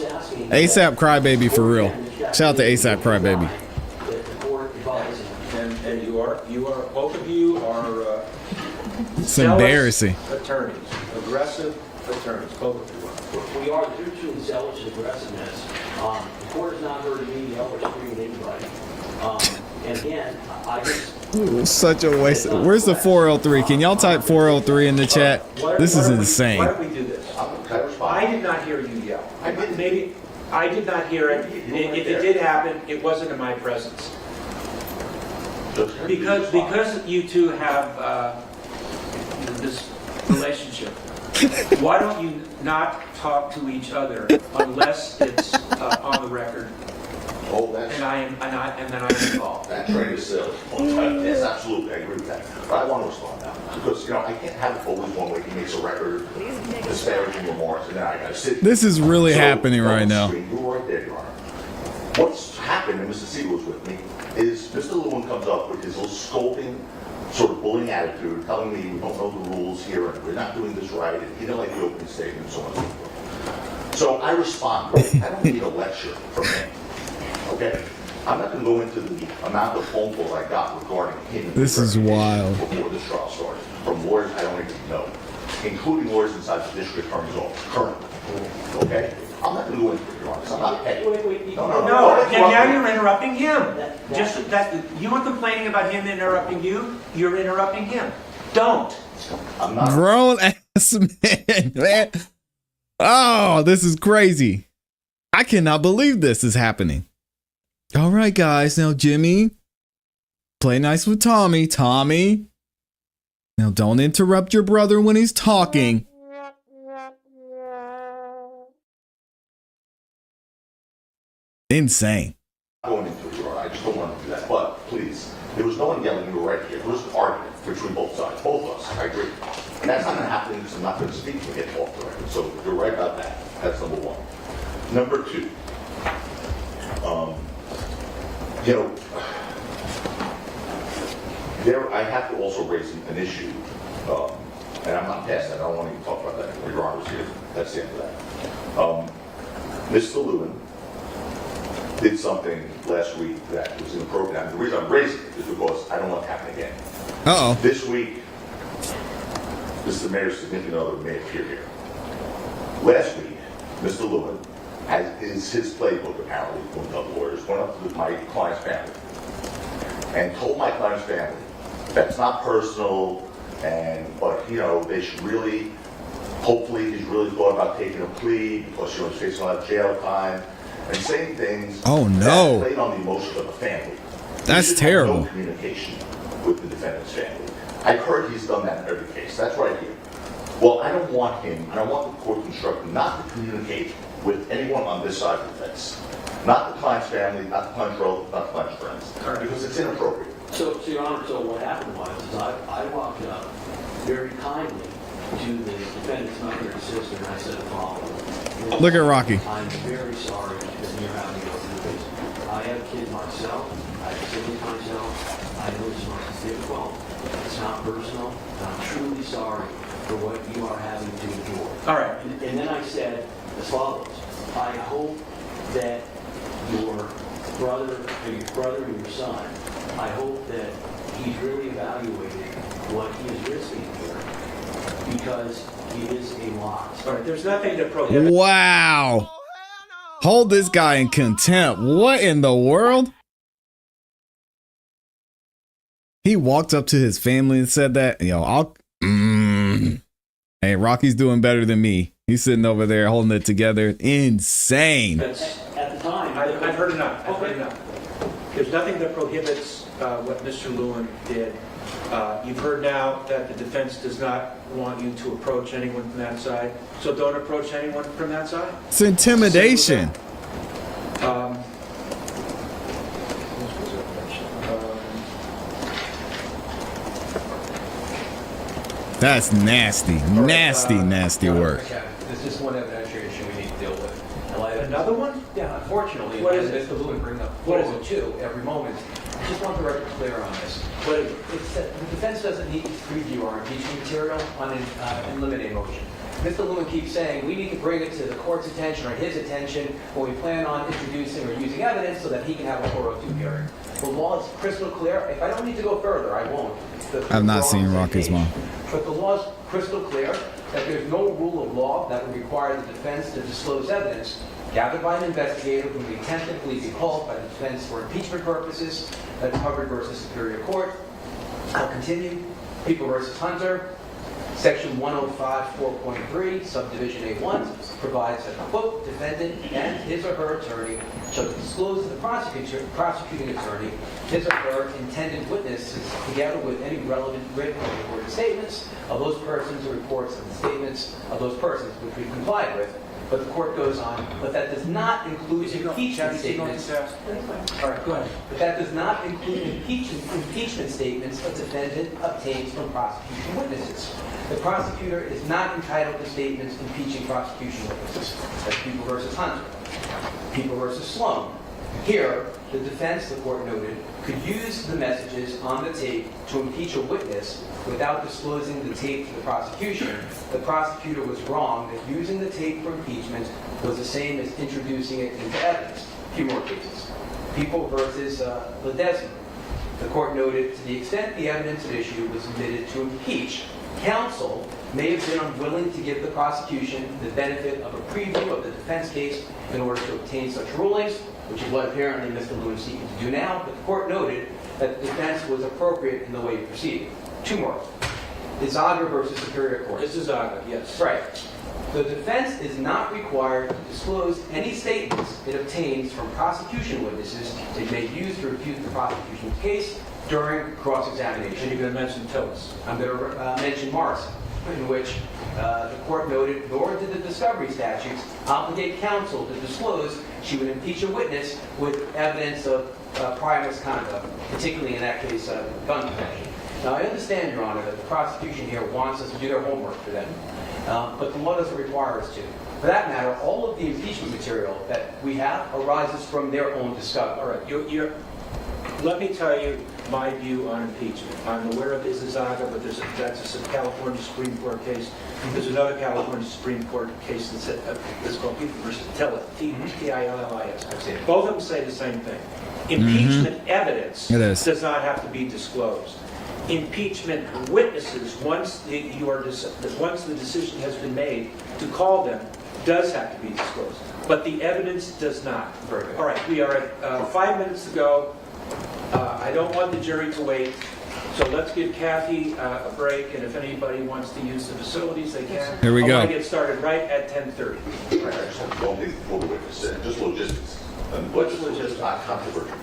ASAP Crybaby for real. Shout out to ASAP Crybaby. And you are both of you are It's embarrassing. Attorneys, aggressive attorneys, both of you are. We are due to zealous aggressiveness. The court has not heard me yell or scream at anybody. And again, I just... Ooh, such a waste. Where's the 403? Can y'all type 403 in the chat? This is insane. Why don't we do this? I did not hear you yell. I did not hear it. If it did happen, it wasn't in my presence. Because you two have this relationship, why don't you not talk to each other unless it's on the record? Oh, that's... And then I am involved. That train is silly. Yes, absolutely, I agree with that. But I want to respond now. Because, I can't have it always one way. He makes a record, disparaging remarks, and then I got to sit. This is really happening right now. You were right there, Your Honor. What's happened, and Mr. Siegel was with me, is Mr. Lewin comes up with his little scolding, sort of bullying attitude, telling me we don't know the rules here, and we're not doing this right, and he didn't like the opening statement, and so on and so forth. So I respond, I don't need a lecture from him. Okay? I'm not going to go into the amount of phone calls I got regarding him. This is wild. Before this trial started, from lawyers I don't even know, including lawyers inside the district attorney's office, currently. Okay? I'm not going to go into it, Your Honor. I'm not petty. Wait. No, now you're interrupting him. Just that you were complaining about him interrupting you. You're interrupting him. Don't. I'm not. Grown ass man. Oh, this is crazy. I cannot believe this is happening. All right, guys. Now, Jimmy, play nice with Tommy. Tommy, now don't interrupt your brother when he's talking. Insane. Going into it, Your Honor. I just don't want to do that. But please, there was no one yelling. You were right here. There was an argument between both sides, both of us. I agree. And that's not going to happen because I'm not going to speak to get off the record. So you're right about that. That's number one. Number two, I have to also raise an issue, and I'm not past that. I don't want to even talk about that anymore. Your Honor's here. That's the end of that. Mr. Lewin did something last week that was inappropriate. And the reason I'm raising it is because I don't want it to happen again. Uh-oh. This week, Mr. Mayor's significant other may appear here. Last week, Mr. Lewin his playbook apparently, one of the lawyers, went up to my client's family and told my client's family that's not personal, but they should really, hopefully he's really thought about taking a plea because she was facing a lot of jail time and saying things Oh, no. that played on the emotions of the family. That's terrible. No communication with the defendant's family. I've heard he's done that in every case. That's right here. Well, I don't want him, and I want the court to instruct him not to communicate with anyone on this side of the fence. Not the client's family, not the client's relatives, not the client's friends. Because it's inappropriate. So, Your Honor, so what happened was I walked up very kindly to the defendant's mother and sister, and I said the following. Look at Rocky. I'm very sorry that you're having to go through this. I have kids myself. I have siblings myself. I know this must be difficult. It's not personal. And I'm truly sorry for what you are having to endure. All right. And then I said as follows. I hope that your brother and your son, I hope that he's really evaluated what he is risking here, because he is a lot. All right. There's nothing to prohibit. Wow. Hold this guy in contempt. What in the world? He walked up to his family and said that, hey, Rocky's doing better than me. He's sitting over there holding it together. Insane. At the time, I've heard enough. I've heard enough. There's nothing that prohibits what Mr. Lewin did. You've heard now that the defense does not want you to approach anyone from that side, so don't approach anyone from that side. It's intimidation. That's nasty, nasty work. Okay. There's just one evidentiary issue we need to deal with. Another one? Yeah, unfortunately, What is it? Mr. Lewin brings up What is it? two every moment. I just want the record clear on this. What is it? It's that the defense doesn't need to preview our impeachment material on an eliminate motion. Mr. Lewin keeps saying, we need to bring it to the court's attention or his attention when we plan on introducing or using evidence so that he can have a 402 hearing. The law is crystal clear. If I don't need to go further, I won't. I've not We're on seen the same Rocky's page. mom. But the law is crystal clear that there's no rule of law that would require the defense to disclose evidence gathered by an investigator who may tentatively be called by the defense for impeachment purposes. That's Hubbard versus Superior Court. I'll continue. People versus Hunter. Section 105, 4.3, subdivision A1, provides that, quote, defendant and his or her attorney shall disclose to the prosecuting attorney his or her intended witnesses together with any relevant written or recorded statements of those persons or reports of the statements of those persons, which we complied with. But the court goes on, but that does not include impeachment statements. All right, go ahead. But that does not include impeachment statements a defendant obtains from prosecution witnesses. The prosecutor is not entitled to statements impeaching prosecution witnesses. That's People versus Hunter. People versus Sloan. Here, the defense, the court noted, could use the messages on the tape to impeach a witness without disclosing the tape to the prosecution. The prosecutor was wrong that using the tape for impeachment was the same as introducing it into evidence. A few more cases. People versus Ledesma. The court noted, to the extent the evidence at issue was submitted to impeach, counsel may have been unwilling to give the prosecution the benefit of a preview of the defense case in order to obtain such rulings, which is what apparently Mr. Lewin is seeking to do now, but the court noted that the defense was appropriate in the way it proceeded. Two more. Izaga versus Superior Court. This is Zaga, yes. Right. The defense is not required to disclose any statements it obtains from prosecution witnesses it may use to refute the prosecution's case during cross-examination. And you're going to mention Tillis. I'm going to mention Morrison, in which the court noted, nor did the discovery statutes obligate counsel to disclose she would impeach a witness with evidence of prior misconduct, particularly in that case, gun possession. Now, I understand, Your Honor, that the prosecution here wants us to do their homework for them, but the law doesn't require us to. For that matter, all of the impeachment material that we have arises from their own discovery. All right, let me tell you my view on impeachment. I'm aware of Izaga, but that's a California Supreme Court case. There's another California Supreme Court case that's called People versus Tillis, T-I-L-L-I-S. Both of them say the same thing. Impeachment evidence does not have to be disclosed. Impeachment witnesses, once the decision has been made to call them, does have to be disclosed. But the evidence does not. Very good. All right, we are at 5 minutes to go. I don't want the jury to wait, so let's give Kathy a break, and if anybody wants to use the facilities, they can. Here we I go. want to get started right at 10:30. Don't leave before the witness, just logistics. What's logistics? Not controversial.